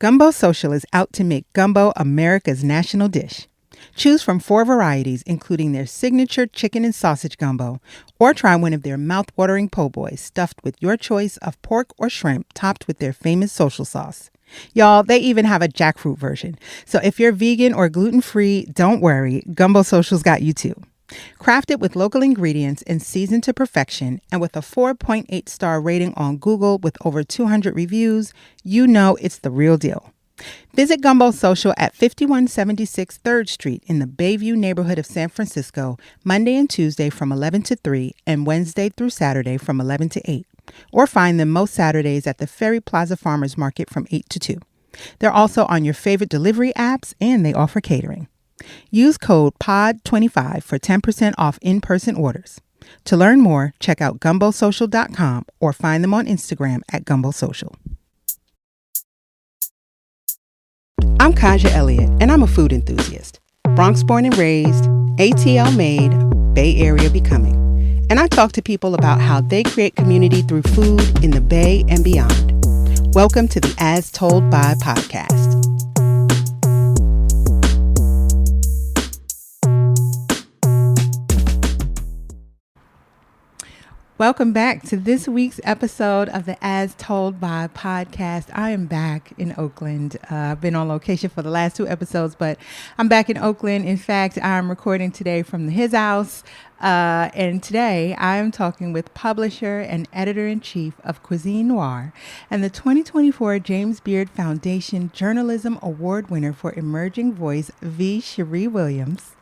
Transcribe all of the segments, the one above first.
Gumbo Social is out to make gumbo America's national dish. Choose from 4 varieties, including their signature chicken and sausage gumbo, or try one of their mouth-watering po' boys stuffed with your choice of pork or shrimp topped with their famous social sauce. Y'all, they even have a jackfruit version. So if you're vegan or gluten-free, don't worry, Gumbo Social's got you too. Crafted with local ingredients and seasoned to perfection, and with a 4.8-star rating on Google with over 200 reviews, you know it's the real deal. Visit Gumbo Social at 5176 3rd Street in the Bayview neighborhood of San Francisco, Monday and Tuesday from 11 to 3 and Wednesday through Saturday from 11 to 8. Or find them most Saturdays at the Ferry Plaza Farmers Market from 8 to 2. They're also on your favorite delivery apps, and they offer catering. Use code POD25 for 10% off in-person orders. To learn more, check out gumbosocial.com or find them on Instagram at gumbosocial. I'm Kaja Elliott, and I'm a food enthusiast. Bronx born and raised, ATL made, Bay Area becoming. And I talk to people about how they create community through food in the Bay and beyond. Welcome to the As Told By podcast. Welcome back to this week's episode of the As Told By podcast. I am back in Oakland. I've been on location for the last 2 episodes, but I'm back in Oakland. In fact, I'm recording today from his house. And today I am talking with publisher and editor-in-chief of Cuisine Noir and the 2024 James Beard Foundation Journalism Award winner for Emerging Voice, Sheree Williams.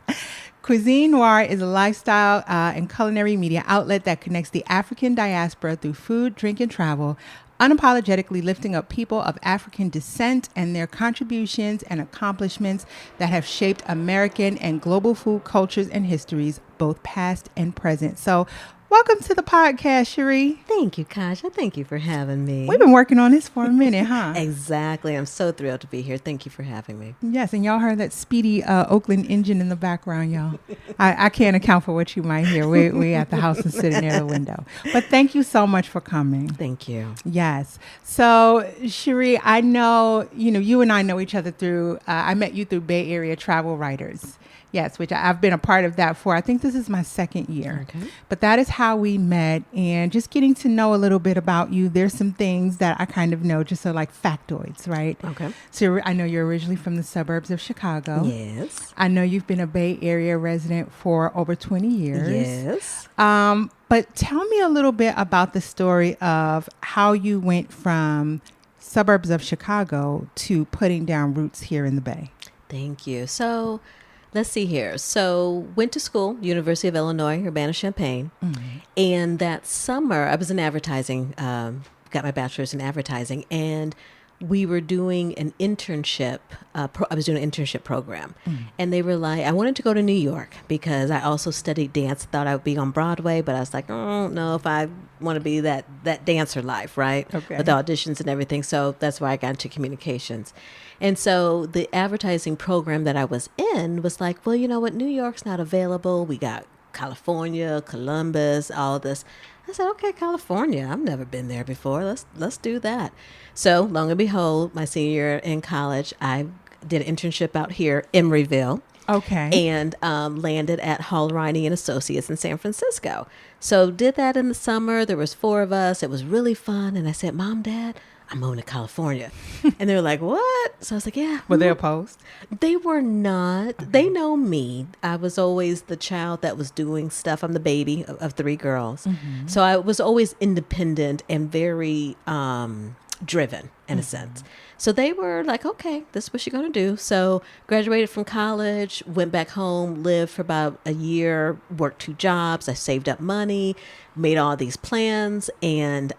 Cuisine Noir is a lifestyle and culinary media outlet that connects the African diaspora through food, drink, and travel, unapologetically lifting up people of African descent and their contributions and accomplishments that have shaped American and global food cultures and histories, both past and present. So welcome to the podcast, Sheree. Thank you, Kaja. Thank you for having me. We've been working on this for a minute, huh? Exactly. I'm so thrilled to be here. Thank you for having me. Yes, and y'all heard that speedy Oakland engine in the background, y'all. I can't account for what you might hear. We at the house and sitting near the window. But thank you so much for coming. Thank you. Yes. So, Sheree, I know, you and I know each other through, I met you through Bay Area Travel Writers. Yes, which I've been a part of that for, I think this is my 2nd year. Okay. But that is how we met, and just getting to know a little bit about you. There's some things that I kind of know, just so like factoids, right? Okay. So I know you're originally from the suburbs of Chicago. Yes. I know you've been a Bay Area resident for over 20 years. Yes. But tell me a little bit about the story of how you went from suburbs of Chicago to putting down roots here in the Bay. Thank you. So let's see here. So went to school, University of Illinois, Urbana-Champaign. Mm-hmm. And that summer, I was in advertising, got my bachelor's in advertising, and we were doing an internship. I was doing an internship program. Mm-hmm. And they were like, I wanted to go to New York because I also studied dance, thought I would be on Broadway, but I was like, I don't know if I want to be that dancer life, right? Okay. With the auditions and everything. So that's why I got into communications. And so the advertising program that I was in was like, well, you know what? New York's not available. We got California, Columbus, all this. I said, okay, California. I've never been there before. Let's do that. So long and behold, my senior year in college, I did an internship out here, Emeryville. Okay. And landed at Hall Riney and Associates in San Francisco. So did that in the summer. There was 4 of us. It was really fun. And I said, Mom, Dad, I'm moving to California. And they were like, what? So I was like, yeah. Were they opposed? They were not. Okay. They know me. I was always the child that was doing stuff. I'm the baby of 3 girls. Mm-hmm. So I was always independent and very driven in a sense. So they were like, okay, this is what you're going to do. So graduated from college, went back home, lived for about a year, worked 2 jobs. I saved up money, made all these plans, and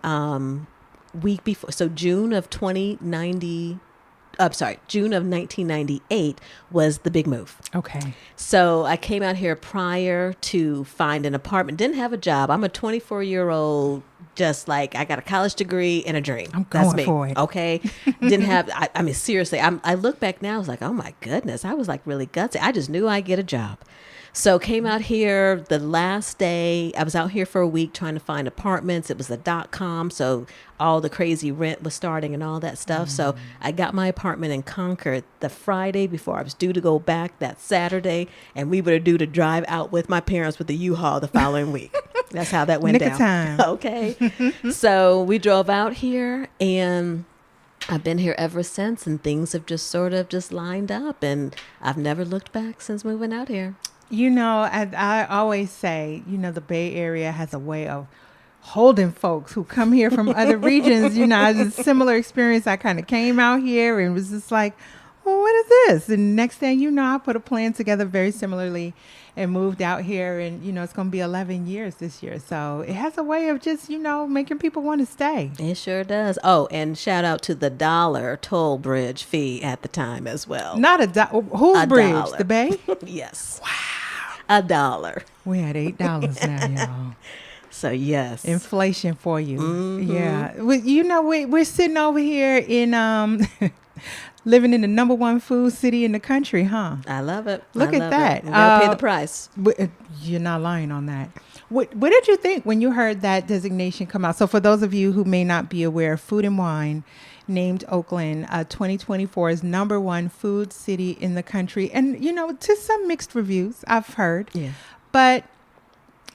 week before, so June of 1998 was the big move. Okay. So I came out here prior to find an apartment, didn't have a job. I'm a 24-year-old just like I got a college degree and a dream. I'm That's going me. for it. Okay. Didn't have, I mean, seriously, I look back now, I was like, oh my goodness, I was like really gutsy. I just knew I'd get a job. So came out here the last day. I was out here for a week trying to find apartments. It was the .com, so all the crazy rent was starting and all that stuff. So I got my apartment in Concord the Friday before I was due to go back that Saturday, and we were due to drive out with my parents with the U-Haul the following week. That's how that went Nick down. of time. Okay. So we drove out here, and I've been here ever since, and things have just sort of just lined up, and I've never looked back since moving out here. You know, I always say, you know, the Bay Area has a way of holding folks who come here from other regions. You know, I had a similar experience. I kind of came out here and was just like, well, what is this? And next thing you know, I put a plan together very similarly and moved out here. And, you know, it's going to be 11 years this year. So it has a way of just, you know, making people want to stay. It sure does. Oh, and shout out to the $1 toll bridge fee at the time as well. Not whose bridge? $1. The Bay? Yes. Wow. $1. We're at $8 now, y'all. So yes, Inflation for you. Mm-hmm. Yeah. Well, you know, we're sitting over here in living in the #1 food city in the country, huh? I love it. Look I at love that. It. You gotta pay the price. You're not lying on that. What did you think when you heard that designation come out? So for those of you who may not be aware, Food and Wine named Oakland 2024's #1 food city in the country. And, you know, to some mixed reviews, I've heard. Yeah. But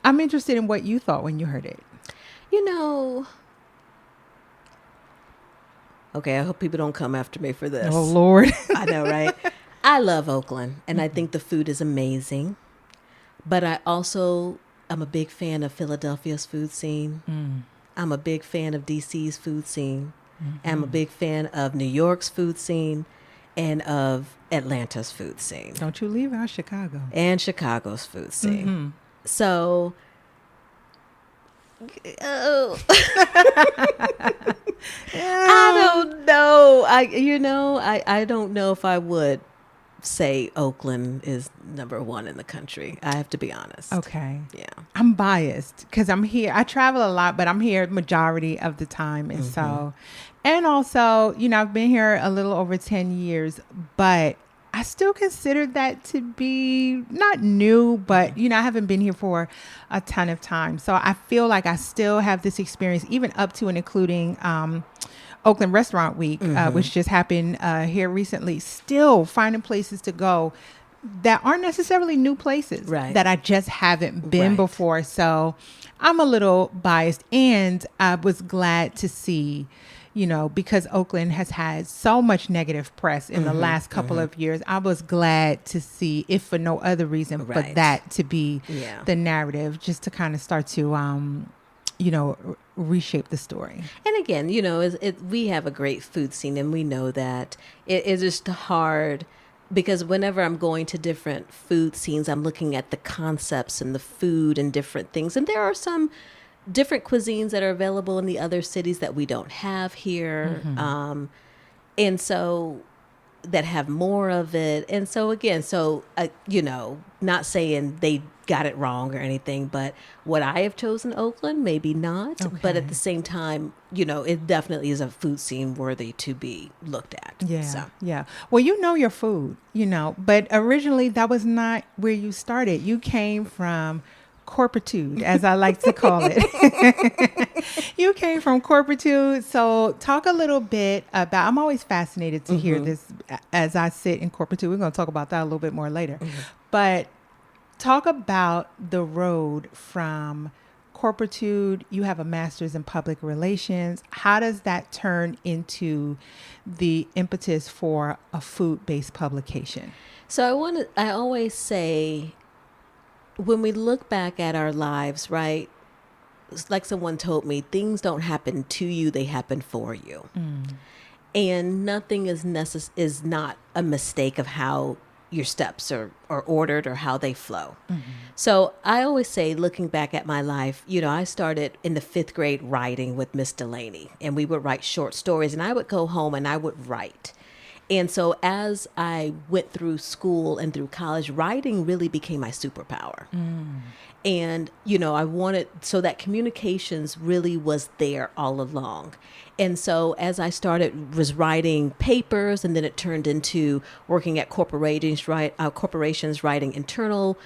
I'm interested in what you thought when you heard it. You know, okay, I hope people don't come after me for this. Oh, Lord. I know, right? I love Oakland, and I think the food is amazing. But I'm a big fan of Philadelphia's food scene. I'm a big fan of DC's food scene. I'm a big fan of New York's food scene and of Atlanta's food scene. Don't you leave out Chicago. And Chicago's food scene. So, I don't know. I don't know if I would say Oakland is #1 in the country. I have to be honest. Okay. Yeah. I'm biased because I'm here. I travel a lot, but I'm here majority of the time. And so, and also, you know, I've been here a little over 10 years, but I still consider that to be not new, but, you know, I haven't been here for a ton of time. So I feel like I still have this experience, even up to and including Oakland Restaurant Week, which just happened here recently, still finding places to go that aren't necessarily new places that I just haven't been before. So I'm a little biased, and I was glad to see, you know, because Oakland has had so much negative press in the last couple of years. I was glad to see, if for no other reason, but that to be the narrative, just to kind of start to, you know, reshape the story. And again, you know, we have a great food scene, and we know that it is just hard because whenever I'm going to different food scenes, I'm looking at the concepts and the food and different things. And there are some different cuisines that are available in the other cities that we don't have here. And so that have more of it. And so again, you know, not saying they got it wrong or anything, but would I have chosen Oakland? Maybe not. Okay. But at the same time, you know, it definitely is a food scene worthy to be looked at. Yeah. So. Yeah. Well, you know your food, you know, but originally that was not where you started. You came from corporitude, as I like to call it. You came from corporitude. So talk a little bit about, I'm always fascinated to hear this as I sit in corporitude. We're going to talk about that a little bit more later. But talk about the road from corporitude. You have a master's in public relations. How does that turn into the impetus for a food-based publication? So I always say, when we look back at our lives, right? It's like someone told me, things don't happen to you, they happen for you. And nothing is not a mistake of how your steps are ordered or how they flow. So I always say, looking back at my life, you know, I started in the 5th grade writing with Miss Delaney, and we would write short stories, and I would go home and I would write. And so as I went through school and through college, writing really became my superpower. And, I wanted, so that communications really was there all along. And so as I was writing papers, and then it turned into working at corporations, writing internal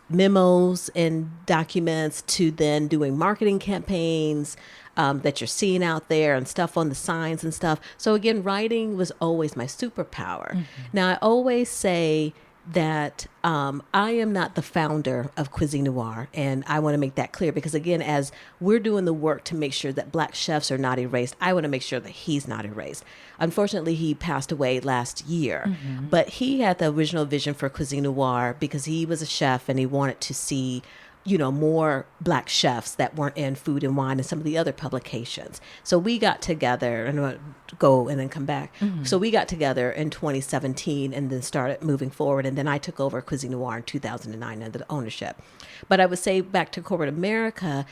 memos and documents, to then doing marketing campaigns that you're seeing out there and stuff on the signs and stuff. So again, writing was always my superpower. Now, I always say that I am not the founder of Cuisine Noir, and I want to make that clear, because again, as we're doing the work to make sure that Black chefs are not erased, I want to make sure that he's not erased. Unfortunately, he passed away last year, but he had the original vision for Cuisine Noir because he was a chef and he wanted to see more Black chefs that weren't in Food and Wine and some of the other publications. So we got together, and I'll go and then come back. So we got together in 2017 and then started moving forward. And then I took over Cuisine Noir in 2009 under the ownership. But I would say, back to corporate America,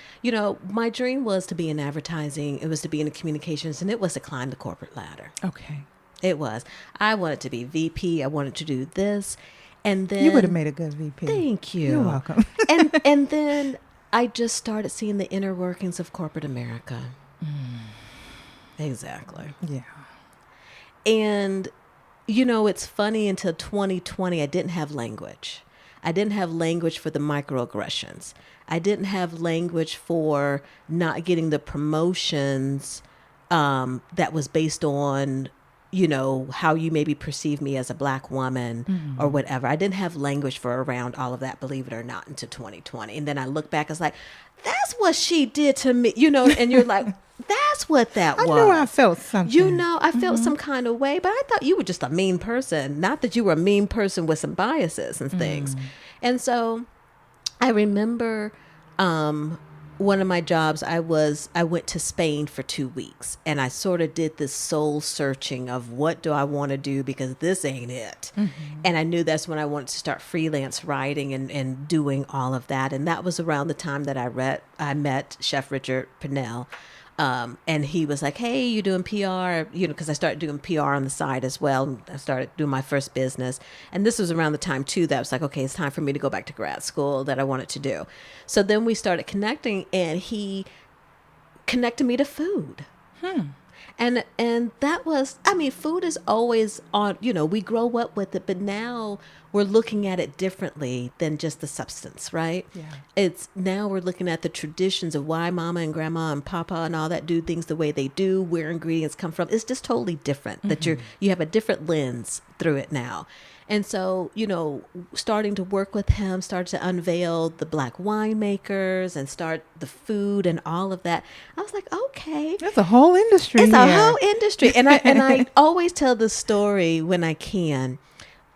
my dream was to be in advertising. It was to be in communications, and it was to climb the corporate ladder. Okay. It was. I wanted to be VP. I wanted to do this. And then you would have made a good VP. Thank you. You're welcome. and then I just started seeing the inner workings of corporate America. Exactly. Yeah. And it's funny, until 2020 I didn't have language. I didn't have language for the microaggressions. I didn't have language for not getting the promotions that was based on how you maybe perceive me as a Black woman or whatever. I didn't have language for around all of that, believe it or not, until 2020. And then I look back, it's like, that's what she did to me, and you're like, that's what that was. I knew I felt something. I felt some kind of way, but I thought you were just a mean person. Not that you were a mean person with some biases and things. And so I remember one of my jobs, I went to Spain for 2 weeks, and I sort of did this soul searching of what do I want to do, because this ain't it. And I knew that's when I wanted to start freelance writing and doing all of that. And that was around the time that I met Chef Richard Pinnell. And he was like, hey, you doing PR? Because I started doing PR on the side as well. I started doing my first business. And this was around the time, too, that I was like, okay, it's time for me to go back to grad school that I wanted to do. So then we started connecting, and he connected me to food. And that was, food is always on, we grow up with it, but now we're looking at it differently than just the substance, right? Yeah. Now we're looking at the traditions of why mama and grandma and papa and all that do things the way they do, where ingredients come from. It's just totally different, that you have a different lens through it now. And so, starting to work with him, started to unveil the Black winemakers and start the food and all of that. I was like, okay. That's a whole industry. It's a whole industry. And I always tell the story when I can.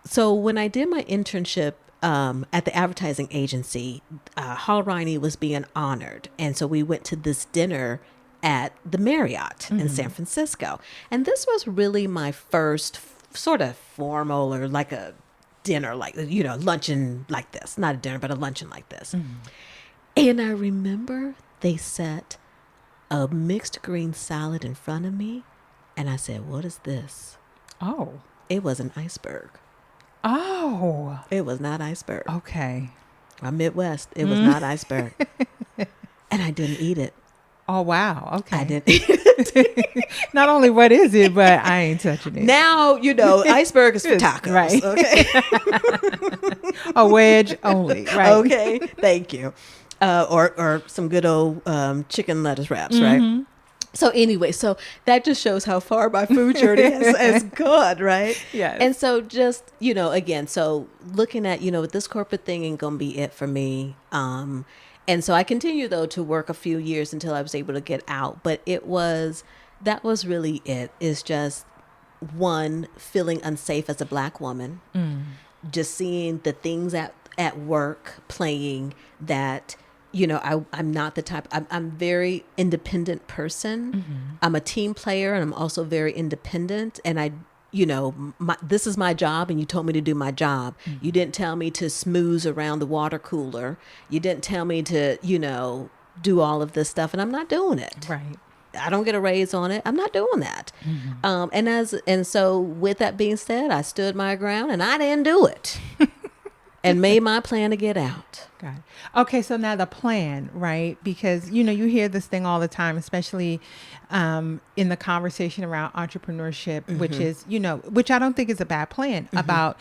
So when I did my internship at the advertising agency, Hal Riney was being honored. And so we went to this dinner at the Marriott in San Francisco. And this was really my first sort of formal, or like a dinner, like, luncheon like this. Not a dinner, but a luncheon like this. And I remember they set a mixed green salad in front of me. And I said, what is this? Oh. It was an iceberg. Oh. It was not iceberg. Okay. I'm Midwest. It was not iceberg. And I didn't eat it. Oh, wow. Okay. I didn't eat it. Not only what is it, but I ain't touching it. Now, iceberg is for tacos. Right. Okay. A wedge only. Right. Okay. Thank you. Or some good old chicken lettuce wraps, right? So anyway, so that just shows how far my food journey has gone, right? Yes. And so just, again, so looking at, this corporate thing ain't going to be it for me. And so I continued, though, to work a few years until I was able to get out. But that was really it. It's just, one, feeling unsafe as a Black woman, just seeing the things at work playing that, I'm not the type, I'm very independent person. I'm a team player, and I'm also very independent. And this is my job, and you told me to do my job. You didn't tell me to smooze around the water cooler. You didn't tell me to, do all of this stuff, and I'm not doing it. Right. I don't get a raise on it. I'm not doing that. And so with that being said, I stood my ground and I didn't do it and made my plan to get out. Got it. Okay, so now the plan, right? Because, you hear this thing all the time, especially in the conversation around entrepreneurship, which is, which I don't think is a bad plan about,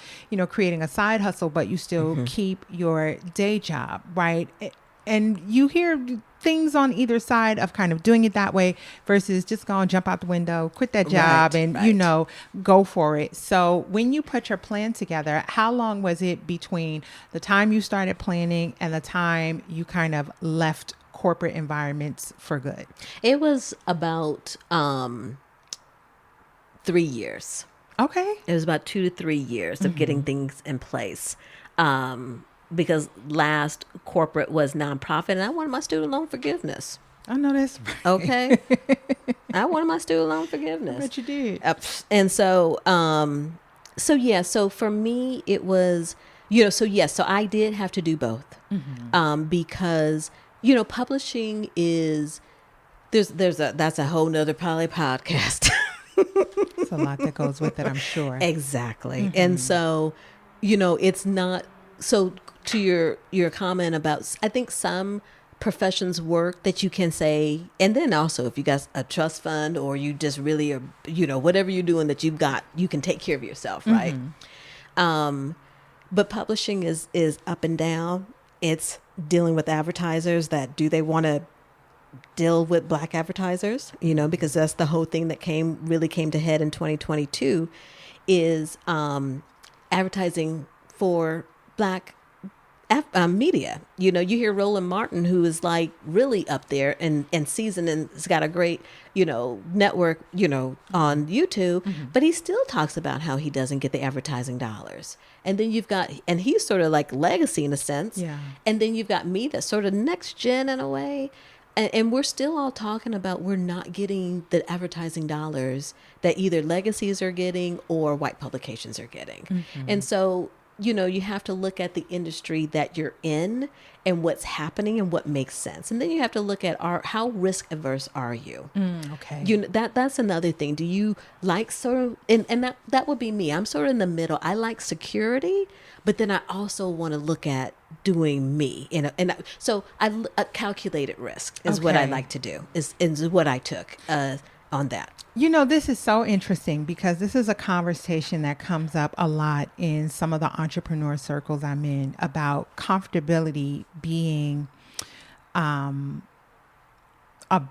creating a side hustle, but you still keep your day job, right? And you hear things on either side of kind of doing it that way versus just go and jump out the window, quit that job and, go for it. So when you put your plan together, how long was it between the time you started planning and the time you kind of left corporate environments for good? It was about 3 years. Okay. It was about 2 to 3 years of getting things in place. Because last corporate was nonprofit and I wanted my student loan forgiveness. I know this. Okay. I wanted my student loan forgiveness. I bet you did. And so, so for me, it was, so I did have to do both. Because, publishing is, that's a whole nother probably podcast. It's a lot that goes with it, I'm sure. Exactly. And so, it's not, so to your comment about, I think some professions work that you can say, and then also if you got a trust fund or you just really are, whatever you're doing that you can take care of yourself, right? But publishing is up and down. It's dealing with advertisers that do they want to deal with Black advertisers, because that's the whole thing that really came to head in 2022 is advertising for Black media. You hear Roland Martin, who is like really up there and seasoned and has got a great, network, on YouTube, but he still talks about how he doesn't get the advertising dollars. And then and he's sort of like legacy in a sense. Yeah. And then you've got me that's sort of next gen in a way. And we're still all talking about we're not getting the advertising dollars that either legacies are getting or white publications are getting. And so, you have to look at the industry that you're in and what's happening and what makes sense. And then you have to look at how risk averse are you? Okay. That's another thing. Do you like and that would be me. I'm sort of in the middle. I like security, but then I also want to look at doing me. So I calculated risk is what I like to do is what I took on that. This is so interesting because this is a conversation that comes up a lot in some of the entrepreneur circles I'm in about comfortability being a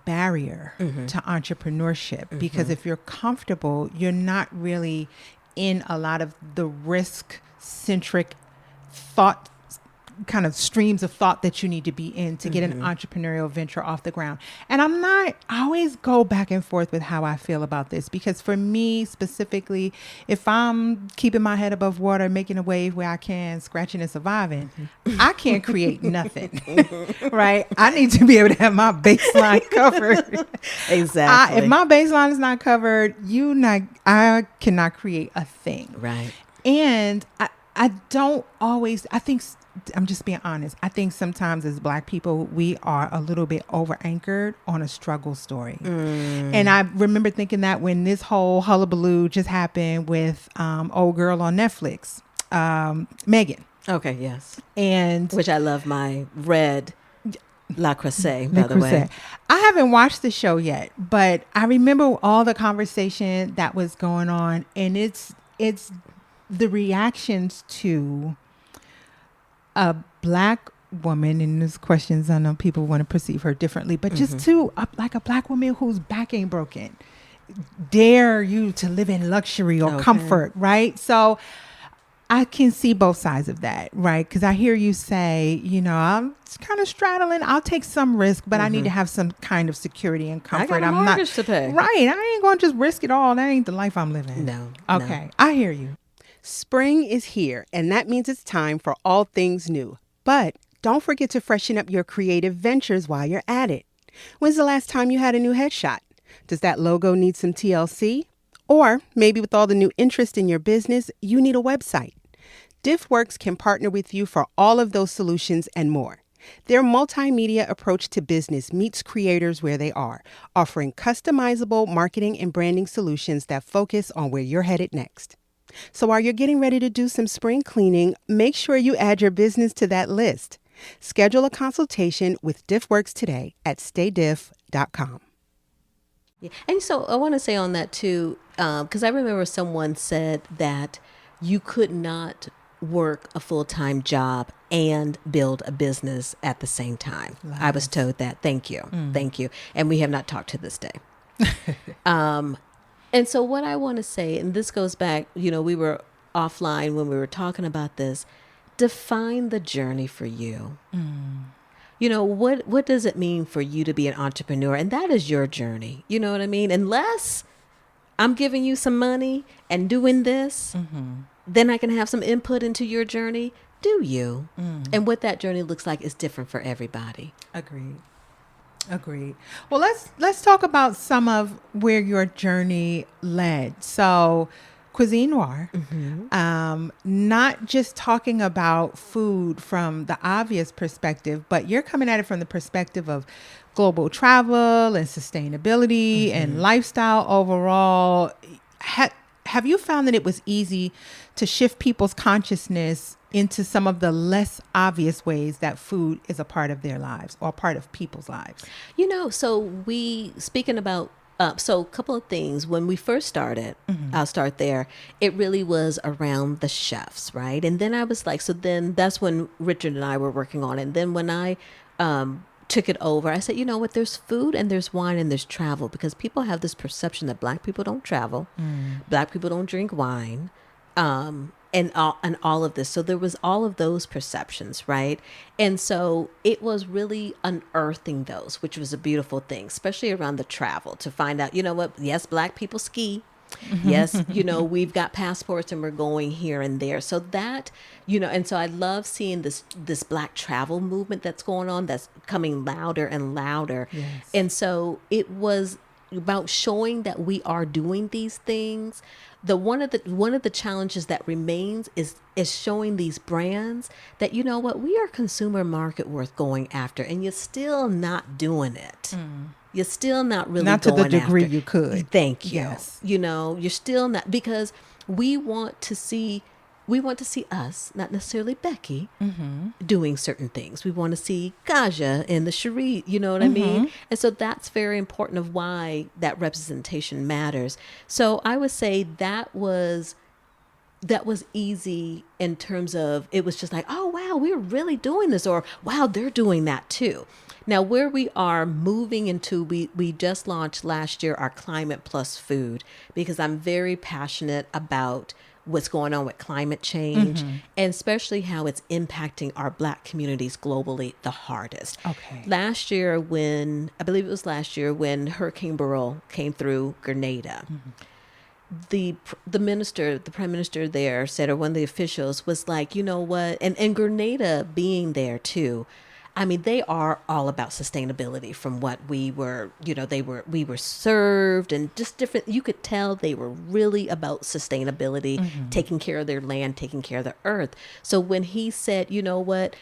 barrier to entrepreneurship. Because if you're comfortable, you're not really in a lot of the risk-centric thought kind of streams of thought that you need to be in to get an entrepreneurial venture off the ground. And I always go back and forth with how I feel about this, because for me specifically, if I'm keeping my head above water, making a wave where I can, scratching and surviving, I can't create nothing, right? I need to be able to have my baseline covered. Exactly. If my baseline is not covered, I cannot create a thing. Right. And I don't always, I'm just being honest. I think sometimes as Black people, we are a little bit over anchored on a struggle story. And I remember thinking that when this whole hullabaloo just happened with old girl on Netflix, Megan. Okay, yes. And which I love my red La Crusade, by the way. I haven't watched the show yet, but I remember all the conversation that was going on, and it's the reactions to a Black woman, and there's questions, I know people want to perceive her differently, but just to like a Black woman whose back ain't broken, dare you to live in luxury or comfort, right? So I can see both sides of that, right? Because I hear you say, I'm kind of straddling. I'll take some risk, but I need to have some kind of security and comfort. I got a mortgage to pay. Right. I ain't going to just risk it all. That ain't the life I'm living. No. Okay. No. I hear you. Spring is here, and that means it's time for all things new. But don't forget to freshen up your creative ventures while you're at it. When's the last time you had a new headshot? Does that logo need some TLC? Or maybe with all the new interest in your business, you need a website. DiffWorks can partner with you for all of those solutions and more. Their multimedia approach to business meets creators where they are, offering customizable marketing and branding solutions that focus on where you're headed next. So while you're getting ready to do some spring cleaning, make sure you add your business to that list. Schedule a consultation with DiffWorks today at staydiff.com. Yeah. And so I want to say on that too, because I remember someone said that you could not work a full-time job and build a business at the same time. Nice. I was told that. Thank you. Thank you. And we have not talked to this day. And so what I want to say, and this goes back, we were offline when we were talking about this, define the journey for you. What does it mean for you to be an entrepreneur? And that is your journey. You know what I mean? Unless I'm giving you some money and doing this, then I can have some input into your journey. Do you? And what that journey looks like is different for everybody. Agreed. Well, let's talk about some of where your journey led. So, Cuisine Noir, not just talking about food from the obvious perspective, but you're coming at it from the perspective of global travel and sustainability and lifestyle overall. Have you found that it was easy to shift people's consciousness into some of the less obvious ways that food is a part of their lives or part of people's lives? So a couple of things. When we first started, I'll start there. It really was around the chefs, right? And then I was like, so then that's when Richard and I were working on it. And then when I took it over, I said, you know what, there's food and there's wine and there's travel, because people have this perception that Black people don't travel, Black people don't drink wine, and all of this. So there was all of those perceptions, right? And so it was really unearthing those, which was a beautiful thing, especially around the travel, to find out, you know what, yes, Black people ski. Yes, we've got passports and we're going here and there. So that, and so I love seeing this Black travel movement that's going on, that's coming louder and louder. Yes. And so it was about showing that we are doing these things. One of the challenges that remains is showing these brands that, you know what, we are consumer market worth going after, and you're still not doing it. You're still not really not to going the degree after. You could. Thank you. Yes. You're still not, because we want to see us, not necessarily Becky, doing certain things. We want to see Gaja and the Sheree, you know what I mean? And so that's very important of why that representation matters. So I would say that was easy in terms of, it was just like, oh, wow, we're really doing this, or wow, they're doing that too. Now, where we are moving into, we just launched last year our Climate Plus Food, because I'm very passionate about what's going on with climate change, and especially how it's impacting our Black communities globally the hardest. Okay. I believe it was last year when Hurricane Beryl came through Grenada, the prime minister there said, or one of the officials was like, you know what, and Grenada being there too, I mean, they are all about sustainability from what we were, we were served, and just different. You could tell they were really about sustainability, taking care of their land, taking care of the earth. So when he said, you know what,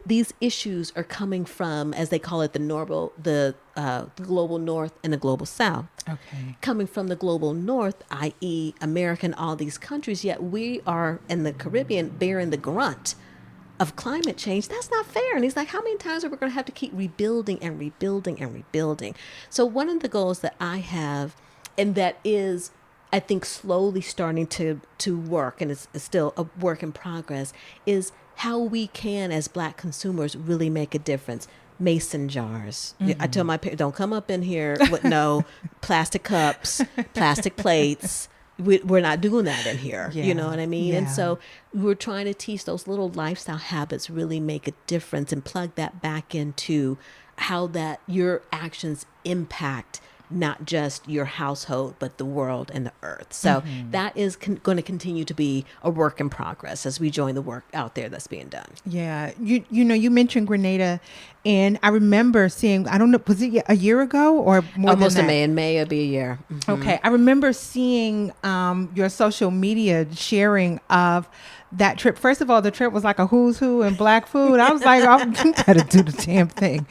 these issues are coming from, as they call it, the global north and the global south. Okay. Coming from the global north, i.e. America and all these countries, yet we are in the Caribbean bearing the grunt of climate change. That's not fair. And he's like, how many times are we going to have to keep rebuilding and rebuilding and rebuilding? So one of the goals that I have, and that is, I think, slowly starting to work, and it's still a work in progress, is how we can, as Black consumers, really make a difference. Mason jars. I tell my parents, don't come up in here with no plastic cups, plastic plates. We're not doing that in here. Yeah. You know what I mean? Yeah. And so we're trying to teach those little lifestyle habits really make a difference, and plug that back into how that your actions impact not just your household, but the world and the earth. So that is going to continue to be a work in progress as we join the work out there that's being done. Yeah. You mentioned Grenada, and I remember seeing, I don't know, was it a year ago or more almost than that? In May it'll be a year. Okay. I remember seeing your social media sharing of that trip. First of all, the trip was like a who's who in black food. I was like, I'm gotta do the damn thing,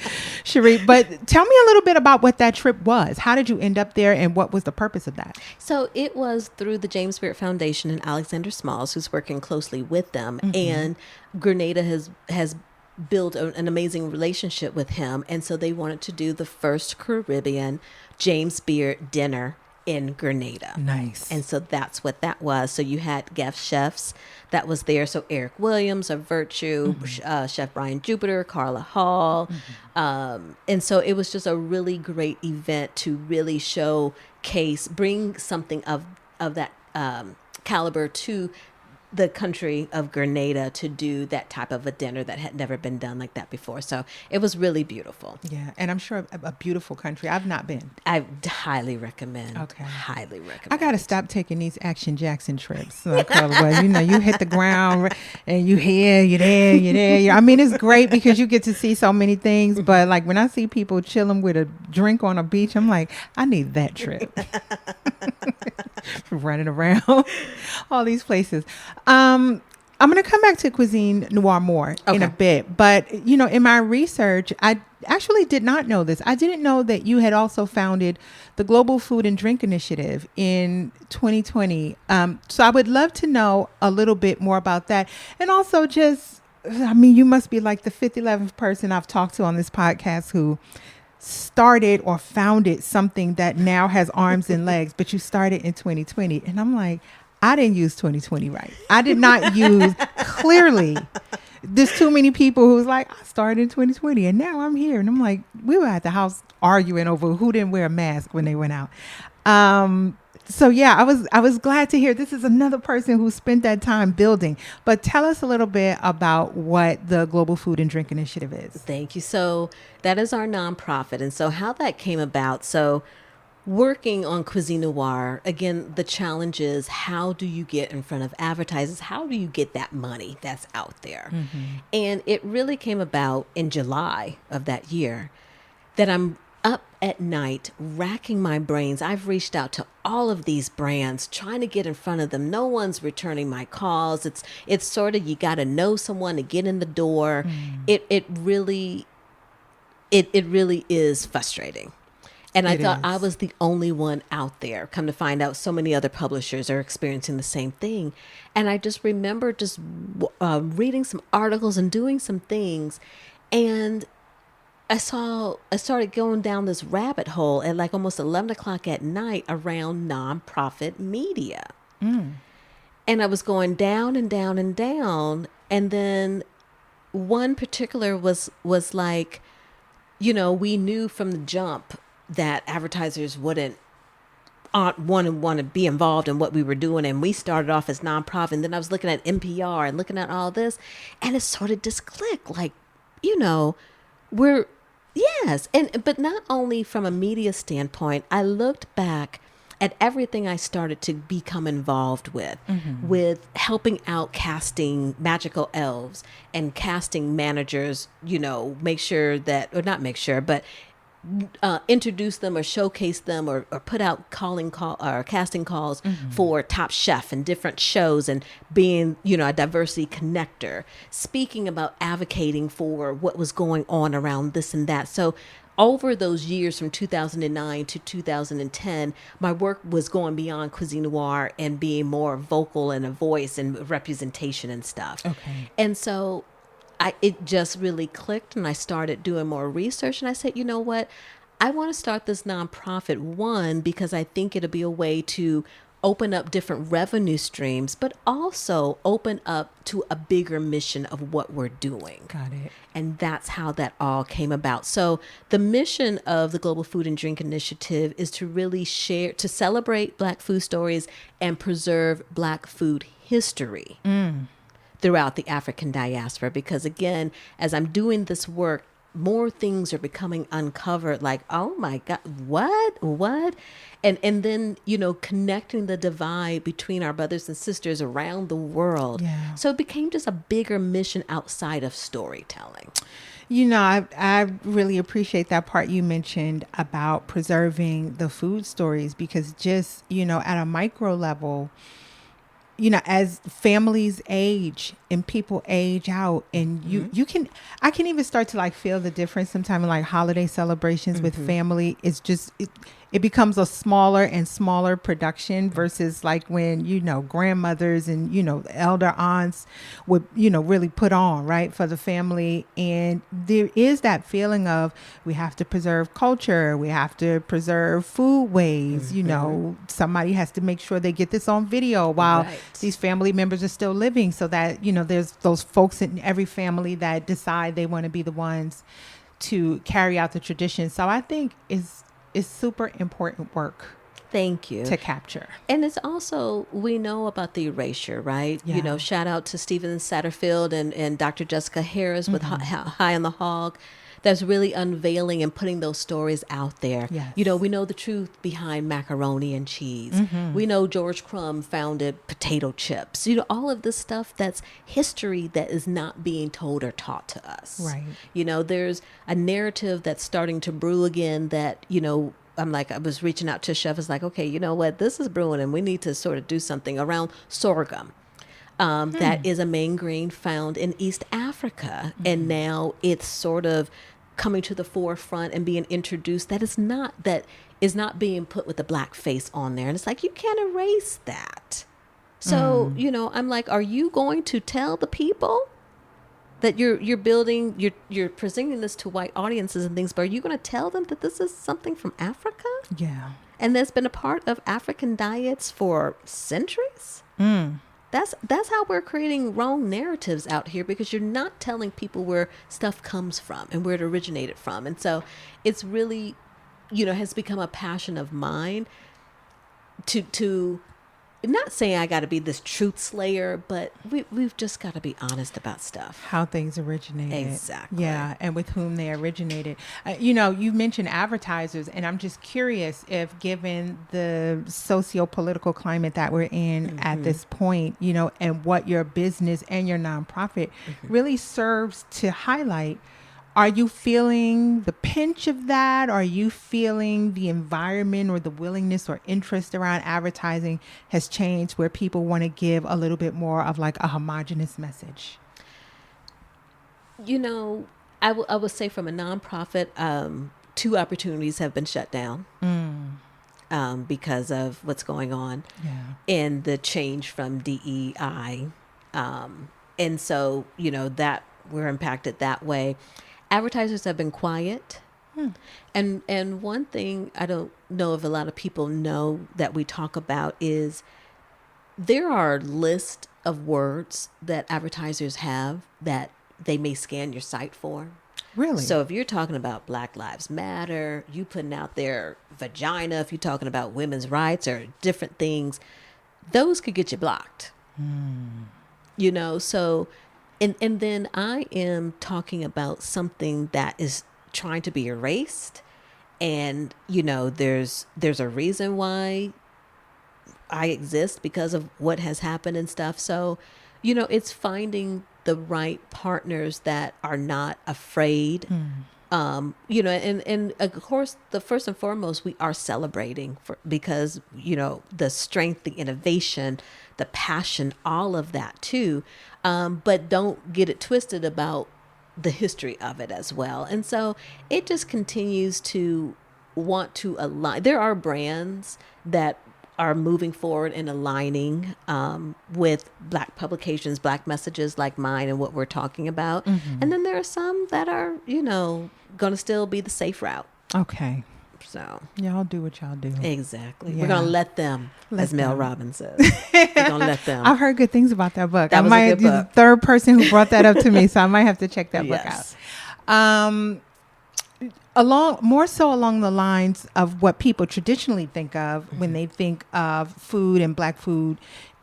Sheree. But tell me a little bit about what that trip was. How did you end up there, and what was the purpose of that? So it was through the James Beard Foundation and Alexander Smalls, who's working closely with them, and Grenada has built an amazing relationship with him, and so they wanted to do the first Caribbean James Beard dinner in Grenada. Nice. And so that's what that was. So you had guest chefs that was there. So Eric Williams of Virtue, Chef Brian Jupiter, Carla Hall. And so it was just a really great event to really showcase, bring something of that caliber to the country of Grenada to do that type of a dinner that had never been done like that before. So it was really beautiful. Yeah, and I'm sure a beautiful country. I've not been. I highly recommend. Okay. Highly recommend. I got to stop taking these Action Jackson trips. So I call it, well, you hit the ground and you're here, you're there, you're there. I mean, it's great because you get to see so many things. But like when I see people chilling with a drink on a beach, I'm like, I need that trip. Running around all these places. I'm going to come back to Cuisine Noir more in a bit. But, in my research, I actually did not know this. I didn't know that you had also founded the Global Food and Drink Initiative in 2020. So I would love to know a little bit more about that. And also you must be like the 11th person I've talked to on this podcast who started or founded something that now has arms and legs, but you started in 2020. And I'm like, I didn't use 2020 right. I did not use, clearly, there's too many people who's like, I started in 2020 and now I'm here. And I'm like, we were at the house arguing over who didn't wear a mask when they went out. So yeah, I was glad to hear this is another person who spent that time building. But tell us a little bit about what the Global Food and Drink Initiative is. Thank you. So that is our nonprofit. And so how that came about. So working on Cuisine Noir, again, the challenge is how do you get in front of advertisers? How do you get that money that's out there? And it really came about in July of that year that I'm up at night racking my brains. I've reached out to all of these brands trying to get in front of them. No one's returning my calls. It's sort of, you got to know someone to get in the door. It really is frustrating. And I thought I was the only one out there. Come to find out, so many other publishers are experiencing the same thing. And I just remember reading some articles and doing some things. And I started going down this rabbit hole at like almost 11 o'clock at night around nonprofit media. And I was going down and down and down. And then one particular was like, we knew from the jump that advertisers wouldn't want to be involved in what we were doing. And we started off as nonprofit. And then I was looking at NPR and looking at all this. And it sort of just clicked. Like, but not only from a media standpoint, I looked back at everything I started to become involved with helping out casting magical elves and casting managers, make sure that, or not make sure, but introduce them or showcase them or put out casting calls for Top Chef and different shows and being, a diversity connector, speaking about advocating for what was going on around this and that. So over those years from 2009 to 2010, my work was going beyond Cuisine Noir and being more vocal and a voice and representation and stuff. Okay. And so it just really clicked, and I started doing more research, and I said, you know what? I want to start this nonprofit, one, because I think it'll be a way to open up different revenue streams, but also open up to a bigger mission of what we're doing. Got it. And that's how that all came about. So the mission of the Global Food and Drink Initiative is to really to celebrate Black food stories and preserve Black food history throughout the African diaspora. Because again, as I'm doing this work, more things are becoming uncovered, like, oh my God, what? And then, connecting the divide between our brothers and sisters around the world. Yeah. So it became just a bigger mission outside of storytelling. I really appreciate that part you mentioned about preserving the food stories, because just, at a micro level, as families age and people age out, and I can even start to like feel the difference sometimes in like holiday celebrations with family. It's just, it becomes a smaller and smaller production versus like when, grandmothers and, elder aunts would, really put on, right, for the family. And there is that feeling of we have to preserve culture. We have to preserve food ways. Somebody has to make sure they get this on video while these family members are still living, so that, there's those folks in every family that decide they want to be the ones to carry out the tradition. So I think is super important work. Thank you. To capture. And it's also, we know about the erasure, right? Yeah. Shout out to Stephen Satterfield and Dr. Jessica Harris with High on the Hog. That's really unveiling and putting those stories out there. Yes. We know the truth behind macaroni and cheese. We know George Crumb founded potato chips. All of this stuff that's history that is not being told or taught to us. Right. There's a narrative that's starting to brew again that, I was reaching out to a chef. It's like, okay, you know what? This is brewing and we need to sort of do something around sorghum. That is a main grain found in East Africa. And now it's sort of coming to the forefront and being introduced that is not being put with the black face on there. And it's like, you can't erase that. So, I'm like, are you going to tell the people that you're building, you're presenting this to white audiences and things, but are you going to tell them that this is something from Africa? Yeah. And that's been a part of African diets for centuries? That's how we're creating wrong narratives out here, because you're not telling people where stuff comes from and where it originated from. And so it's really, has become a passion of mine to not saying I got to be this truth slayer, but we've just got to be honest about stuff. How things originated. Exactly. Yeah, and with whom they originated. You mentioned advertisers, and I'm just curious if, given the socio-political climate that we're in at this point, and what your business and your nonprofit really serves to highlight, are you feeling the pinch of that? Are you feeling the environment or the willingness or interest around advertising has changed, where people want to give a little bit more of like a homogenous message? I would say from a nonprofit, 2 opportunities have been shut down because of what's going on and the change from DEI. And so, that we're impacted that way. Advertisers have been quiet. And one thing I don't know if a lot of people know that we talk about is there are lists of words that advertisers have that they may scan your site for. Really? So if you're talking about Black Lives Matter, you putting out their vagina, if you're talking about women's rights or different things, those could get you blocked. So... And then I am talking about something that is trying to be erased. And, there's a reason why I exist because of what has happened and stuff. So, it's finding the right partners that are not afraid. And of course, the first and foremost, we are celebrating because, the strength, the innovation, the passion, all of that too. But don't get it twisted about the history of it as well. And so it just continues to want to align. There are brands that are moving forward and aligning with Black publications, Black messages like mine and what we're talking about. And then there are some that are, going to still be the safe route. Okay. So y'all do what y'all do. Exactly. Yeah. We're going to let them, as Mel Robbins says. We're going to let them. I've heard good things about that book. That was a good book. The third person who brought that up to me, so I might have to check that book out. More so along the lines of what people traditionally think of when they think of food and Black food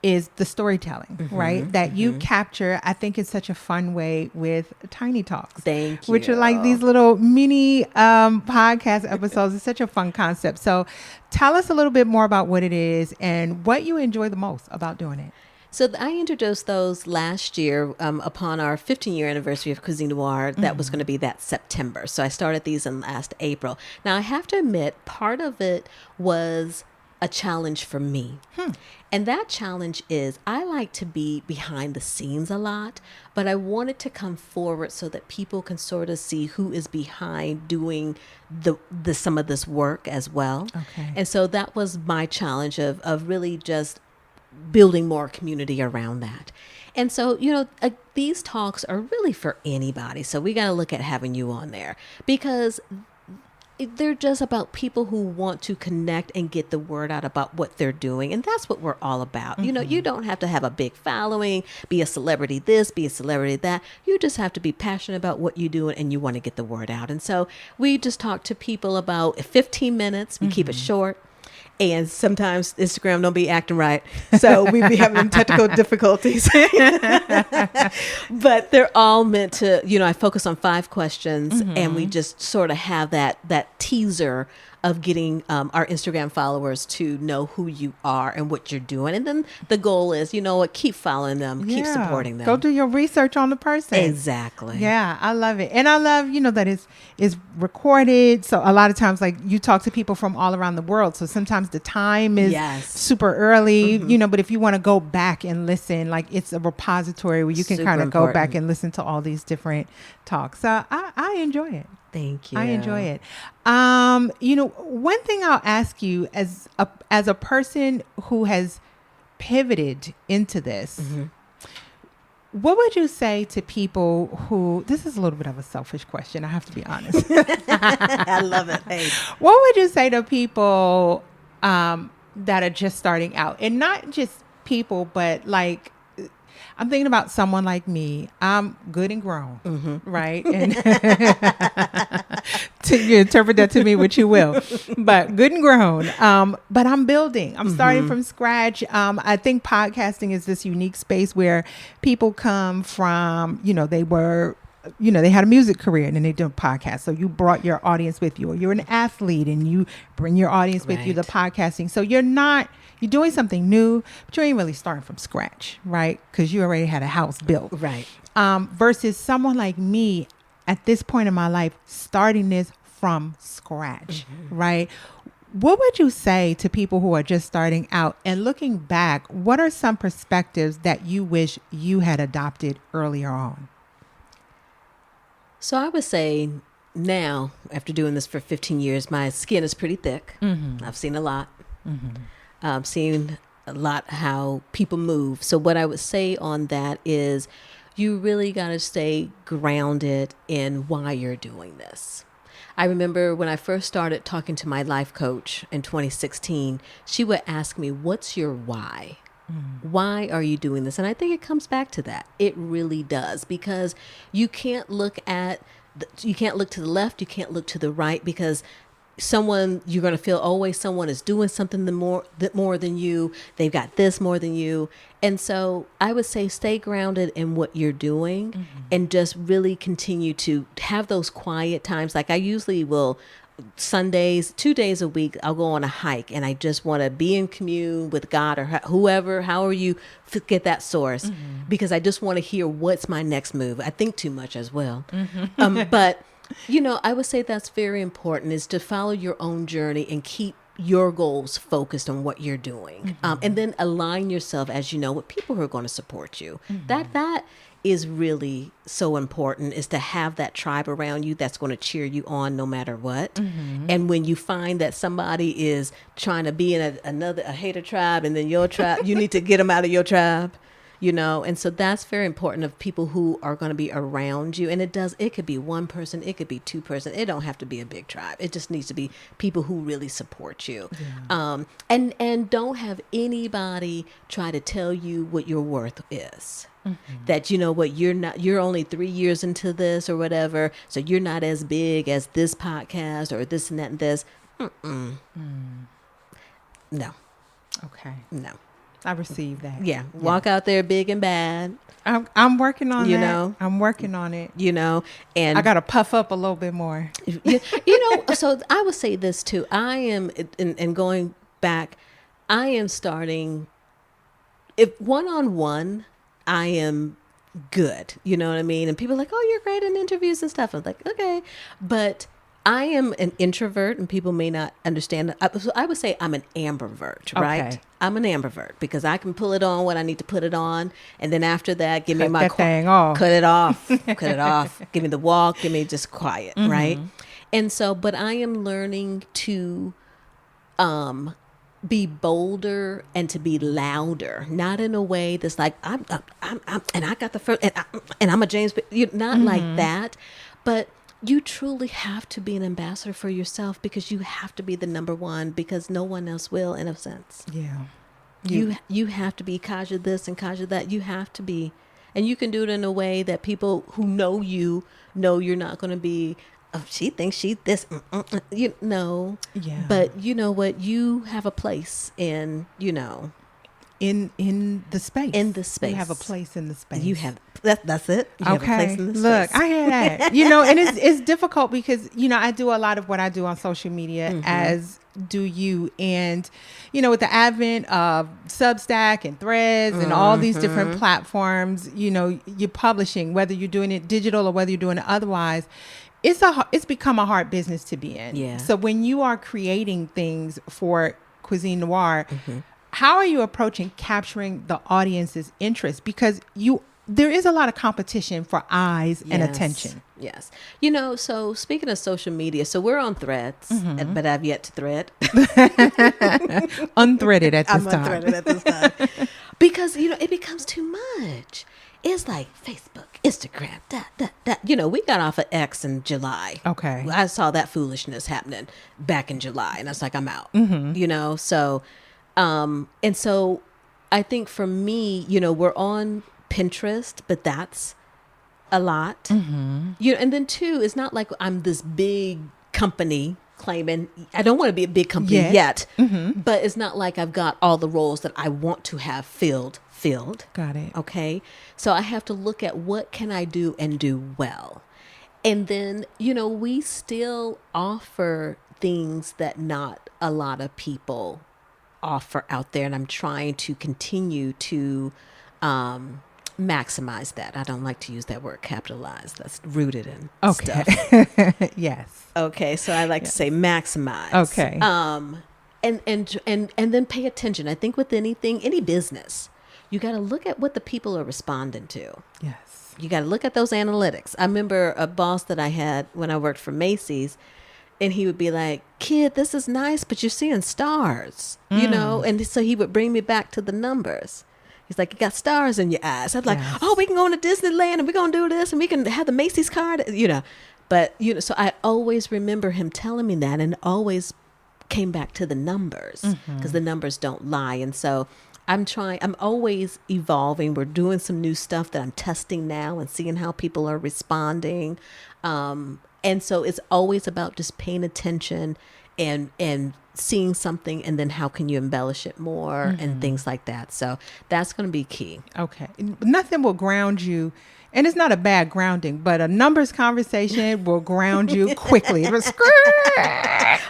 is the storytelling, right? That you capture, I think, in such a fun way with Tiny Talks. Thank you. Which are like these little mini podcast episodes. It's such a fun concept. So tell us a little bit more about what it is and what you enjoy the most about doing it. So I introduced those last year upon our 15-year anniversary of Cuisine Noir. That was going to be that September. So I started these in last April. Now, I have to admit, part of it was a challenge for me. And that challenge is I like to be behind the scenes a lot, but I want it to come forward so that people can sort of see who is behind doing the some of this work as well. Okay. And so that was my challenge of really just building more community around that. And so, these talks are really for anybody. So we got to look at having you on there because they're just about people who want to connect and get the word out about what they're doing. And that's what we're all about. You don't have to have a big following, be a celebrity this, be a celebrity that. You just have to be passionate about what you're doing and you want to get the word out. And so we just talk to people about 15 minutes. We keep it short. And sometimes Instagram don't be acting right. So we be having technical difficulties. But they're all meant to, I focus on 5 questions and we just sort of have that teaser of getting our Instagram followers to know who you are and what you're doing. And then the goal is, keep following them, keep supporting them. Go do your research on the person. Exactly. Yeah, I love it. And I love, that it's recorded. So a lot of times, like, you talk to people from all around the world. So sometimes the time is super early, but if you want to go back and listen, like, it's a repository where you can kind of go back and listen to all these different talks. So I enjoy it. Thank you. I enjoy it. One thing I'll ask you as a person who has pivoted into this, what would you say to people who, this is a little bit of a selfish question, I have to be honest. I love it. Hey. What would you say to people that are just starting out? And not just people, but like, I'm thinking about someone like me. I'm good and grown, right? And you interpret that to me what you will. But good and grown. But I'm building. I'm starting from scratch. I think podcasting is this unique space where people come from, they were, they had a music career and then they do a podcast. So you brought your audience with you, or you're an athlete and you bring your audience with you, the podcasting. So you're doing something new, but you ain't really starting from scratch, right? Because you already had a house built. Right. Versus someone like me at this point in my life, starting this from scratch, right? What would you say to people who are just starting out and looking back? What are some perspectives that you wish you had adopted earlier on? So I would say now, after doing this for 15 years, my skin is pretty thick. I've seen a lot. Seen a lot how people move. So what I would say on that is you really got to stay grounded in why you're doing this. I remember when I first started talking to my life coach in 2016, she would ask me, what's your why? Why are you doing this? And I think it comes back to that. It really does, because you can't look to the left, you can't look to the right, because you're going to feel always someone is doing something more than you. They've got this more than you. And so I would say stay grounded in what you're doing and just really continue to have those quiet times. Like I usually will, Sundays, 2 days a week, I'll go on a hike and I just want to be in commune with God or whoever, however you get that source, because I just want to hear what's my next move. I think too much as well. But I would say that's very important, is to follow your own journey and keep your goals focused on what you're doing. And then align yourself, as you know, with people who are going to support you. That is really so important, is to have that tribe around you that's going to cheer you on no matter what. And when you find that somebody is trying to be in a hater tribe and then your tribe, you need to get them out of your tribe. And so that's very important, of people who are going to be around you. And it could be one person, it could be 2 person. It don't have to be a big tribe. It just needs to be people who really support you. And don't have anybody try to tell you what your worth is. That, you're only 3 years into this or whatever. So you're not as big as this podcast or this and that and this. No. Okay. No. I received that. Yeah. Walk out there big and bad. I'm working on that. I'm working on it. And I got to puff up a little bit more. So I would say this too. I am, and going back, I am starting, if one-on-one, I am good. You know what I mean? And people are like, oh, you're great in interviews and stuff. I'm like, okay. But I am an introvert, and people may not understand. I would say I'm an ambivert, right? Okay. I'm an ambivert because I can pull it on when I need to put it on, and then after that, give me Cut my that thing off. cut it off, cut it off. Give me the walk. Give me just quiet, right? And so, but I am learning to be bolder and to be louder, not in a way that's like I'm and I got the first, and I'm a James, but you're not like that, but you truly have to be an ambassador for yourself because you have to be the number one because no one else will, in a sense. Yeah. You have to be Kaja this and Kaja that. You have to be, and you can do it in a way that people who know you know you're not going to be. Oh, she thinks she this. You know. Yeah. But you know what? You have a place in. You know. In the space. In the space. You have a place in the space. You have that's it. You have a place in the Look, space. I hear that. And it's difficult because I do a lot of what I do on social media, as do you, and with the advent of Substack and Threads and all these different platforms, you're publishing, whether you're doing it digital or whether you're doing it otherwise. It's become a hard business to be in. Yeah. So when you are creating things for Cuisine Noir, how are you approaching capturing the audience's interest? Because there is a lot of competition for eyes and attention. Yes. So speaking of social media, so we're on Threads, but I've yet to thread. Unthreaded at this time. I'm unthreaded at this time. Because, it becomes too much. It's like Facebook, Instagram, we got off of X in July. Okay. I saw that foolishness happening back in July, and I was like, I'm out. So, and so I think for me, we're on Pinterest, but that's a lot. And then two, it's not like I'm this big company claiming I don't want to be a big company yet, but it's not like I've got all the roles that I want to have filled. Got it. Okay. So I have to look at what can I do and do well. And then, we still offer things that not a lot of people offer out there. And I'm trying to continue to maximize that. I don't like to use that word capitalize. That's rooted in stuff. Yes. Okay. So I like to say maximize. Okay. And then pay attention. I think with anything, any business, you got to look at what the people are responding to. Yes. You got to look at those analytics. I remember a boss that I had when I worked for Macy's, and he would be like, "Kid, this is nice, but you're seeing stars, And so he would bring me back to the numbers. He's like, "You got stars in your eyes." I'd like, "Oh, we can go to Disneyland and we're going to do this and we can have the Macy's card, But, so I always remember him telling me that and always came back to the numbers because the numbers don't lie. And so I'm always evolving. We're doing some new stuff that I'm testing now and seeing how people are responding. And so it's always about just paying attention and seeing something, and then how can you embellish it more and things like that. So that's going to be key. Okay. Nothing will ground you. And it's not a bad grounding, but a numbers conversation will ground you quickly. It'll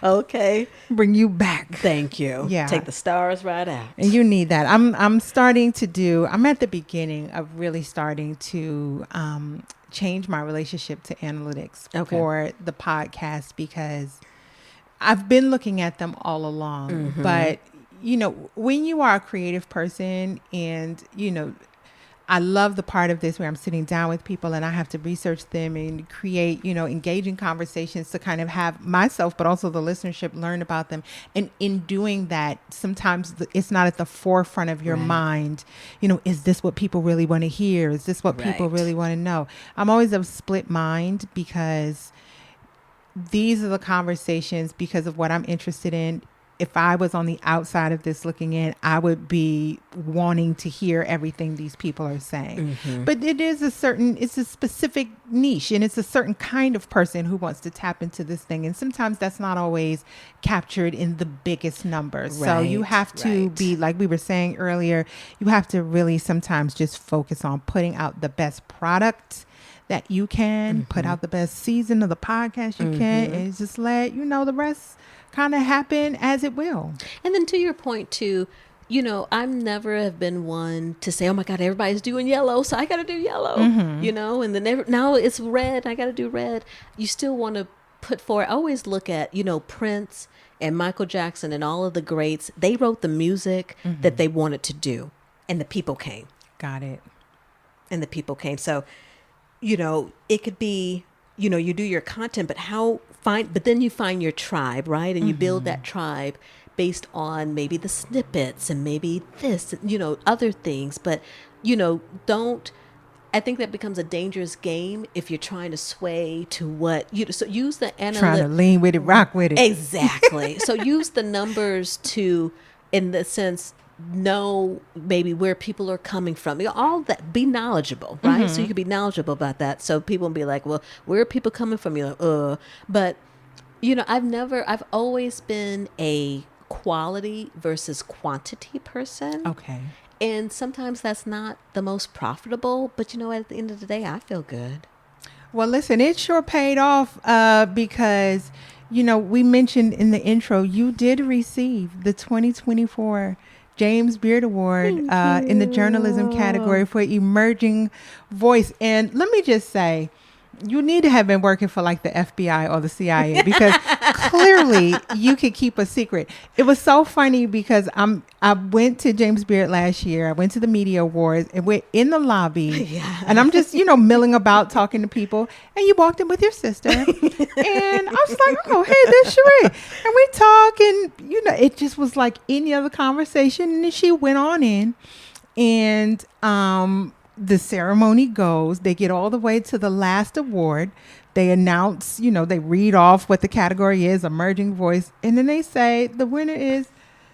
Okay. bring you back. Thank you. Yeah. Take the stars right out. And you need that. I'm at the beginning of really starting to change my relationship to analytics for the podcast, because I've been looking at them all along. But, when you are a creative person and, I love the part of this where I'm sitting down with people and I have to research them and create, engaging conversations to kind of have myself, but also the listenership learn about them. And in doing that, sometimes it's not at the forefront of your mind. Is this what people really want to hear? Is this what people really want to know? I'm always of split mind, because these are the conversations, because of what I'm interested in. If I was on the outside of this looking in, I would be wanting to hear everything these people are saying. But it's a specific niche, and it's a certain kind of person who wants to tap into this thing. And sometimes that's not always captured in the biggest numbers. So you have to be, like we were saying earlier, you have to really sometimes just focus on putting out the best product that you can, put out the best season of the podcast you can, and just let the rest kind of happen as it will. And then to your point too, I'm never have been one to say, oh my God, everybody's doing yellow, so I got to do yellow, and then now it's red, I got to do red. You still want to put forward, I always look at, Prince and Michael Jackson and all of the greats. They wrote the music that they wanted to do, and the people came. Got it. And the people came. So, it could be, you do your content, but then you find your tribe, right? And you build that tribe based on maybe the snippets and maybe this, other things. But, I think that becomes a dangerous game if you're trying to sway to what so use the Trying to lean with it, rock with it. Exactly. So use the numbers to, in the sense, know maybe where people are coming from. All that, be knowledgeable, right? So you can be knowledgeable about that. So people will be like, well, where are people coming from? You're like, But, I've always been a quality versus quantity person. Okay. And sometimes that's not the most profitable, but at the end of the day, I feel good. Well, listen, it sure paid off because, we mentioned in the intro, you did receive the 2024 James Beard Award in the journalism category for emerging voice. And let me just say, you need to have been working for like the FBI or the CIA because clearly you could keep a secret. It was so funny because I went to James Beard last year. I went to the media awards and we're in the lobby and I'm just, milling about talking to people. And you walked in with your sister and I was like, oh, hey, there's Sheree. And we talk and, it just was like any other conversation. And then she went on in and, the ceremony goes, they get all the way to the last award. They announce, they read off what the category is, emerging voice. And then they say the winner is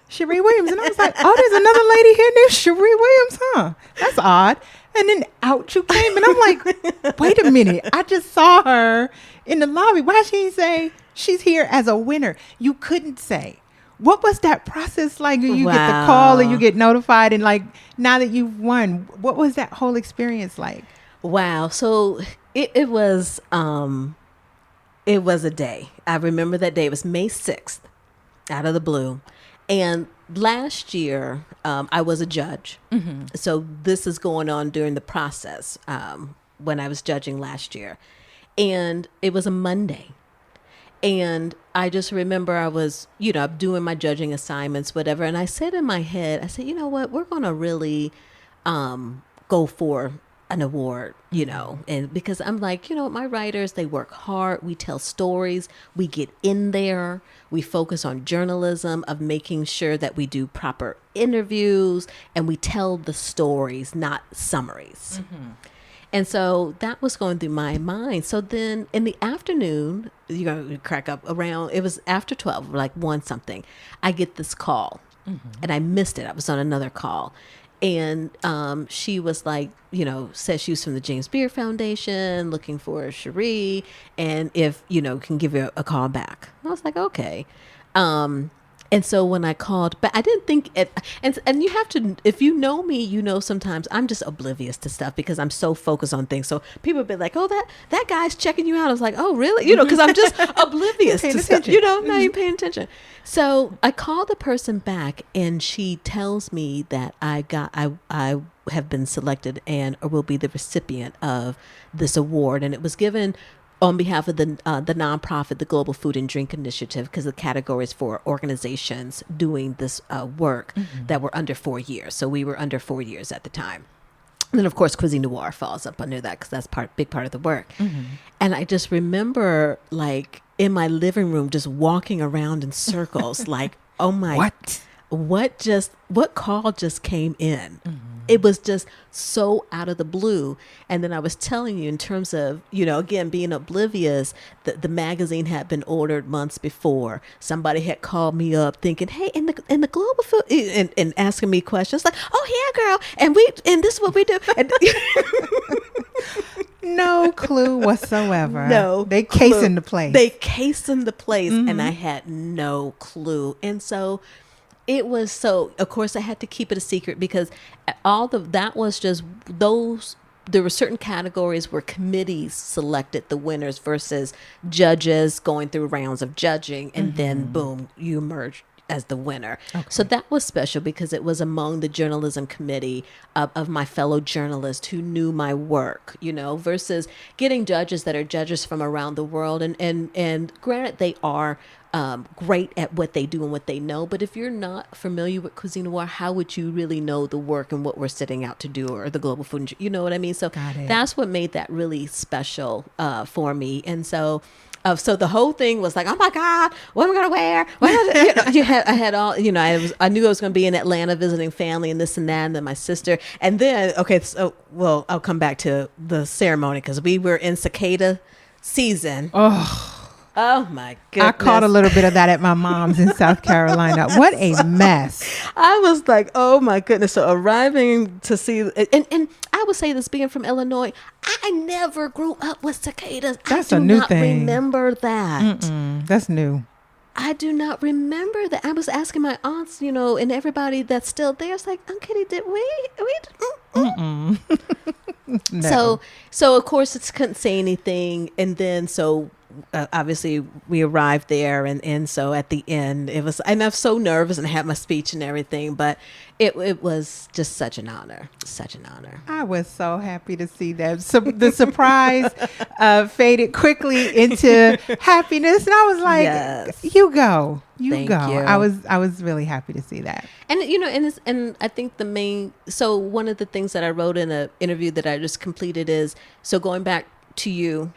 Sheree Williams. And I was like, oh, there's another lady here named Sheree Williams, huh? That's odd. And then out you came. And I'm like, wait a minute. I just saw her in the lobby. Why she didn't say she's here as a winner? You couldn't say. What was that process like? You get the call and you get notified and like now that you've won, what was that whole experience like? Wow. So it was a day. I remember that day. It was May 6th, out of the blue. And last year, I was a judge. So this is going on during the process when I was judging last year. And it was a Monday. And I just remember I was, doing my judging assignments, whatever. And I said in my head, I said, you know what, we're going to really go for an award, and because I'm like, my writers, they work hard. We tell stories. We get in there. We focus on journalism of making sure that we do proper interviews and we tell the stories, not summaries. And so that was going through my mind. So then in the afternoon, you're going to crack up around, it was after 12, like 1 something, I get this call and I missed it. I was on another call. And she was like, said she was from the James Beard Foundation looking for Sheree. And if, can give you a call back. I was like, okay. And so when I called, but I didn't think it, and you have to, if you know me, sometimes I'm just oblivious to stuff because I'm so focused on things. So people would be like, oh, that guy's checking you out. I was like, oh, really? Because I'm just oblivious to stuff, not even paying attention. So I called the person back and she tells me that I have been selected and will be the recipient of this award. And it was given on behalf of the nonprofit, the Global Food and Drink Initiative, because the category is for organizations doing this work that were under 4 years. So we were under 4 years at the time. And then, of course, Cuisine Noir falls up under that because that's big part of the work. And I just remember, like, in my living room, just walking around in circles, like, oh my, what call just came in? It was just so out of the blue. And then I was telling you in terms of, again, being oblivious, the magazine had been ordered months before. Somebody had called me up thinking, hey, in the global food, and asking me questions like, oh, yeah, girl. And this is what we do. And no clue whatsoever. No. They casing the place. And I had no clue. And so it was, so of course I had to keep it a secret because that was just those, there were certain categories where committees selected the winners versus judges going through rounds of judging and then boom, you emerged as the winner. Okay. So that was special because it was among the journalism committee of my fellow journalists who knew my work, you know, versus getting judges that are judges from around the world. And granted, they are great at what they do and what they know. But if you're not familiar with Cuisine Noir, how would you really know the work and what we're setting out to do, or the global food? You know what I mean? So that's what made that really special for me. And so the whole thing was like, oh my God, what am I gonna wear? I had all, you know, I knew I was gonna be in Atlanta visiting family and this and that, and then my sister, and then I'll come back to the ceremony because we were in cicada season. Oh my goodness. I caught a little bit of that at my mom's in South Carolina. What a mess. I was like, oh my goodness. So arriving to see, and I would say this, being from Illinois, I never grew up with cicadas. That's a new thing. I do not remember that. That's new. I do not remember that. I was asking my aunts, you know, and everybody that's still there. It's like, Aunt Kitty, did we? No. So of course, it couldn't say anything. And then, obviously we arrived there, and so at the end it was, and I'm so nervous and had my speech and everything, but it was just such an honor. I was so happy to see that. So the surprise faded quickly into happiness, and I was like, yes. you go. Thank you. I was really happy to see that. And you know, and I think one of the things that I wrote in an interview that I just completed is, so going back to you,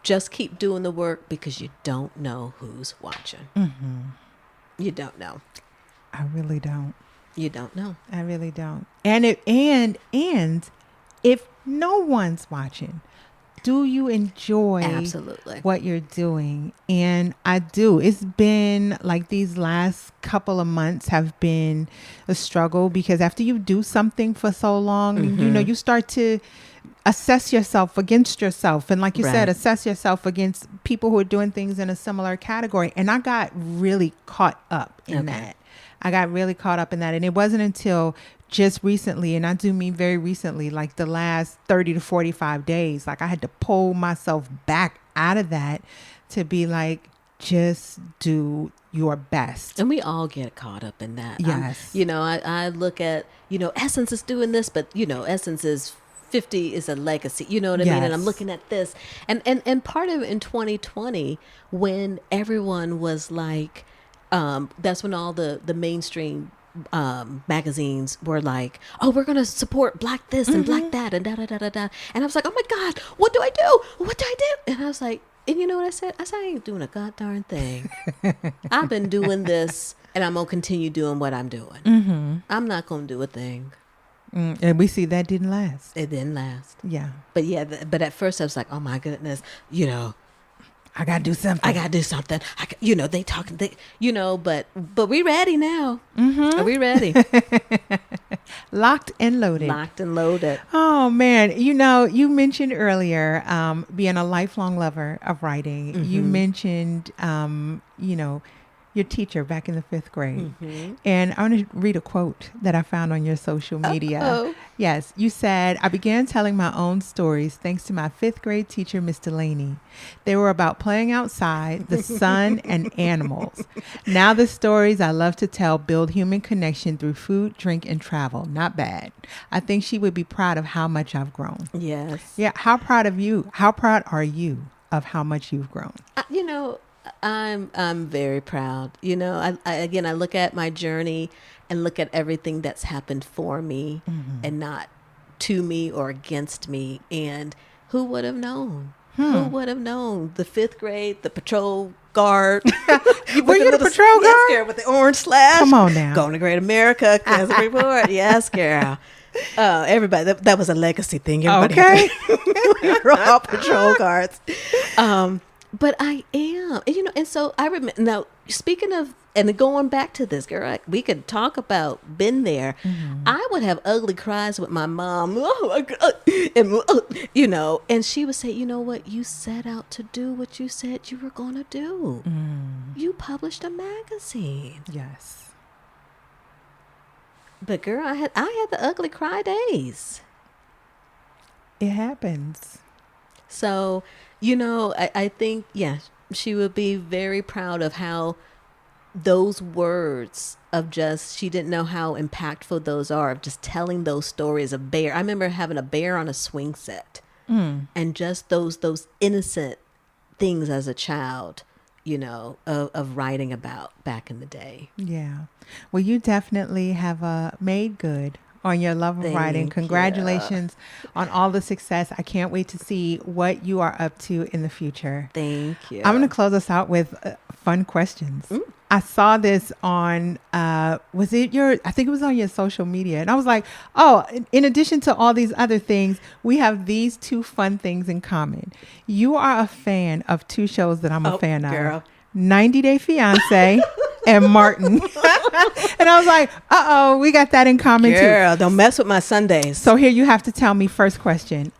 just keep doing the work because you don't know who's watching. You don't know. I really don't. You don't know. I really don't. And if no one's watching, do you enjoy absolutely what you're doing? And I do. It's been like these last couple of months have been a struggle, because after you do something for so long, you know, you start to assess yourself against yourself. And like you said, assess yourself against people who are doing things in a similar category. And I got really caught up in that. And it wasn't until just recently, and I do mean very recently, like the last 30 to 45 days, like I had to pull myself back out of that to be like, just do your best. And we all get caught up in that. Yes. You know, I look at, you know, Essence is doing this, but, you know, Essence is 50 is a legacy, you know what I mean? And I'm looking at this, and part of it in 2020, when everyone was like, that's when all the mainstream magazines were like, oh, we're gonna support Black this and Black that and da da da da da. And I was like, oh my God, what do I do? And I was like, and you know what I said? I said, I ain't doing a god darn thing. I've been doing this, and I'm gonna continue doing what I'm doing. I'm not gonna do a thing. And we see that didn't last. It didn't last. Yeah. But yeah, but at first I was like, oh my goodness, you know, I gotta do something. You know, they talking, you know, but we ready now. Are we ready? Locked and loaded. Oh man. You know, you mentioned earlier, being a lifelong lover of writing. You mentioned, you know, your teacher back in the 5th grade. And I want to read a quote that I found on your social media. Uh-oh. Yes. You said, I began telling my own stories thanks to my 5th grade teacher, Miss Delaney. They were about playing outside, the sun, and animals. Now the stories I love to tell build human connection through food, drink, and travel. Not bad. I think she would be proud of how much I've grown. Yes. Yeah. How proud are you of how much you've grown? You know, I'm very proud. You know, I look at my journey and look at everything that's happened for me and not to me or against me. And who would have known? Who would have known? The 5th grade, the patrol guard. Were you the patrol guard? Yes, girl, with the orange slash. Come on now. Going to Great America, class report. Yes, girl. Everybody, that was a legacy thing. Everybody we were all patrol guards. But I am, and, you know, and so I remember, now speaking of, and going back to this, girl, we could talk about been there. I would have ugly cries with my mom, oh my God, and, you know, and she would say, you know what, you set out to do what you said you were going to do. You published a magazine. Yes. But girl, I had the ugly cry days. It happens. So, you know, I think, yeah, she would be very proud of how those words of just, she didn't know how impactful those are, of just telling those stories of bear. I remember having a bear on a swing set, and just those innocent things as a child, of writing about back in the day. Yeah. Well, you definitely have made good on your love of writing. Thank Congratulations on all the success. I can't wait to see what you are up to in the future. Thank you. I'm going to close us out with fun questions. I saw this on, I think it was on your social media. And I was like, oh, in addition to all these other things, we have these two fun things in common. You are a fan of two shows that I'm a fan of. 90 Day Fiancé and Martin. And I was like, we got that in common too. Girl, don't mess with my Sundays. So here you have to tell me, first question.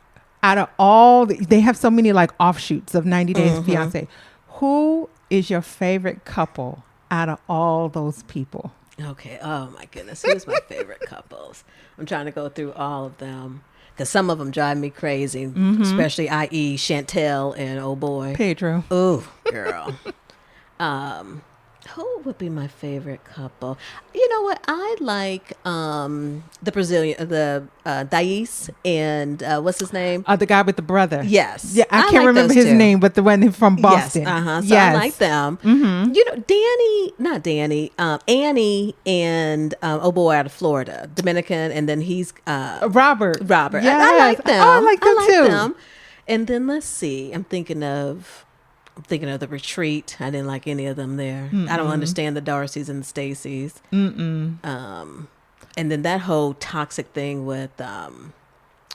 Out of all, they have so many like offshoots of 90 Days Fiancé. Who is your favorite couple out of all those people? Okay. Oh my goodness. Who's my favorite couples? I'm trying to go through all of them, because some of them drive me crazy, especially i.e. Chantel and oh boy, Pedro. Oh, girl. Who would be my favorite couple? You know what? I like the Brazilian, Thais and what's his name? The guy with the brother. Yes. Yeah, I can't like remember his name, but the one from Boston. Yes. So I like them. Annie and oh boy, out of Florida, Dominican, and then he's Robert. Yes. I like them. Oh, I like them too. And then let's see. I'm thinking of The Retreat. I didn't like any of them there. I don't understand the Darcys and the Stacys. And then that whole toxic thing with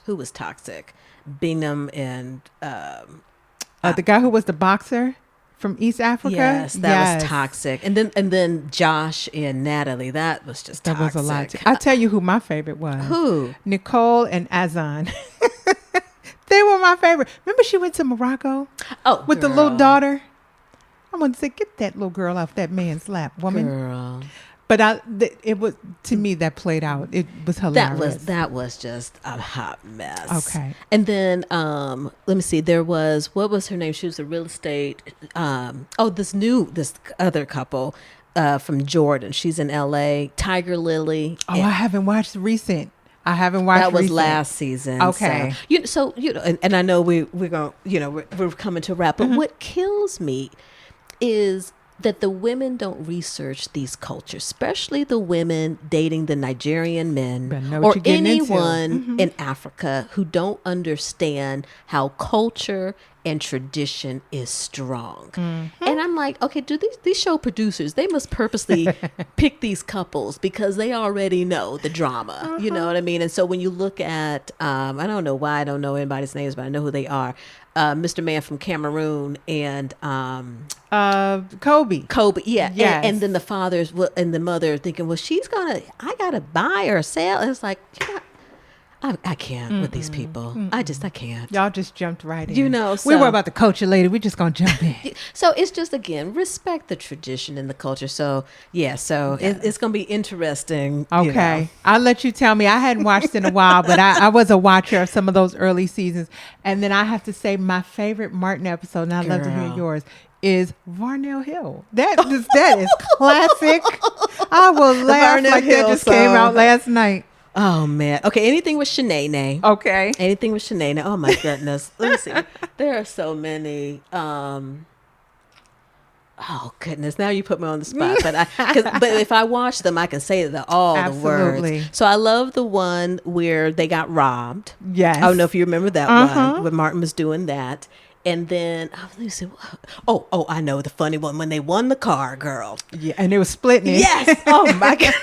who was toxic? Bingham and the guy who was the boxer from East Africa. Yes, that was toxic. And then Josh and Natalie. That was just toxic. That was a lot. I'll tell you who my favorite was. Who? Nicole and Azan. They were my favorite. Remember she went to Morocco? Oh, with the little daughter? I want to say, get that little girl off that man's lap, woman. Girl. But it was, to me, that played out. It was hilarious. That was just a hot mess. Okay. And then let me see. There was, what was her name? She was a real estate. This other couple from Jordan. She's in L.A. Tiger Lily. Oh, I haven't watched recent. I haven't watched. That was recent. last season. Okay. And I know we're going. We're coming to wrap. But what kills me is that the women don't research these cultures, especially the women dating the Nigerian men or anyone in Africa who don't understand how culture and tradition is strong. And I'm like, okay, do these show producers, they must purposely pick these couples because they already know the drama. You know what I mean? And so when you look at, I don't know why I don't know anybody's names, but I know who they are. Mr. Man from Cameroon and Kobe, yeah. Yes. And then the fathers and the mother thinking, well, I gotta buy or sell. And it's like, I can't with these people. I can't. Y'all just jumped right in. So, we were about to coach you later. We're just going to jump in. So it's just, again, respect the tradition and the culture. So, it's going to be interesting. Okay. I'll let you tell me. I hadn't watched in a while, but I was a watcher of some of those early seasons. And then I have to say my favorite Martin episode, and I'd love to hear yours, is Varnell Hill. That is classic. I will laugh like that just came out last night. Oh, man. Okay, anything with Shanae. Okay. Anything with Shanae. Oh, my goodness. Let me see. There are so many. Oh, goodness. Now you put me on the spot. But if I watch them, I can say all the words. So I love the one where they got robbed. Yes. I don't know if you remember that one, when Martin was doing that. And then, let me see. Oh, I know the funny one when they won the car, girl. Yeah, and they were splitting it. Yes. Oh, my God.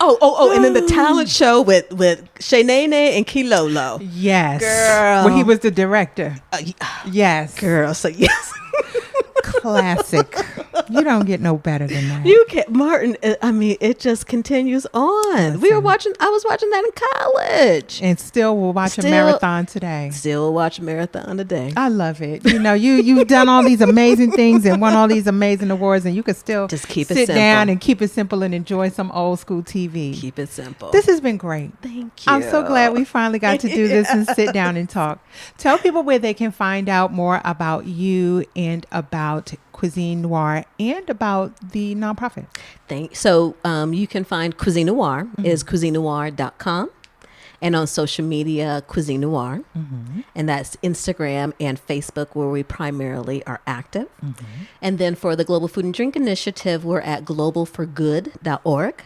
And then the talent show with Shanae and Kilolo. Yes. Girl. Where he was the director. Yes. Girl, so yes. Classic. You don't get no better than that. You can't, Martin. I mean, it just continues on. Listen. I was watching that in college, and still we'll watch a marathon today. Still watch a marathon today. I love it. You've done all these amazing things and won all these amazing awards, and you can still just keep it sit simple. down and keep it simple and enjoy some old school TV. Keep it simple. This has been great. Thank you. I'm so glad we finally got to do this and sit down and talk. Tell people where they can find out more about you and about Cuisine Noir and about the nonprofit. So you can find Cuisine Noir is cuisinenoir.com. And on social media, Cuisine Noir. And that's Instagram and Facebook, where we primarily are active. And then for the Global Food and Drink Initiative, we're at globalforgood.org.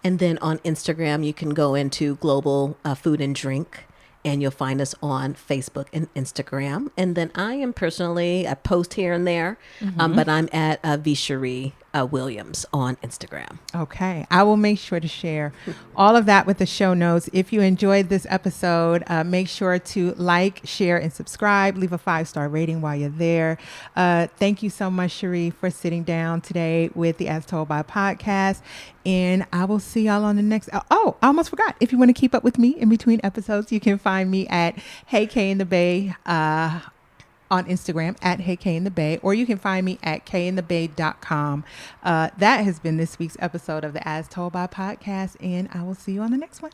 And then on Instagram, you can go into Global Food and Drink, and you'll find us on Facebook and Instagram. And then I am personally, I post here and there, but I'm at Sheree Williams on Instagram. Okay. I will make sure to share all of that with the show notes. If you enjoyed this episode, make sure to like, share, and subscribe. Leave a 5-star rating while you're there. Thank you so much, Sheree, for sitting down today with the As Told by podcast. And I will see y'all on the next. Oh, I almost forgot. If you want to keep up with me in between episodes, you can find me at Hey K in the Bay on Instagram at Hey K in the Bay, or you can find me at kayinthebay.com. That has been this week's episode of the As Told by podcast, and I will see you on the next one.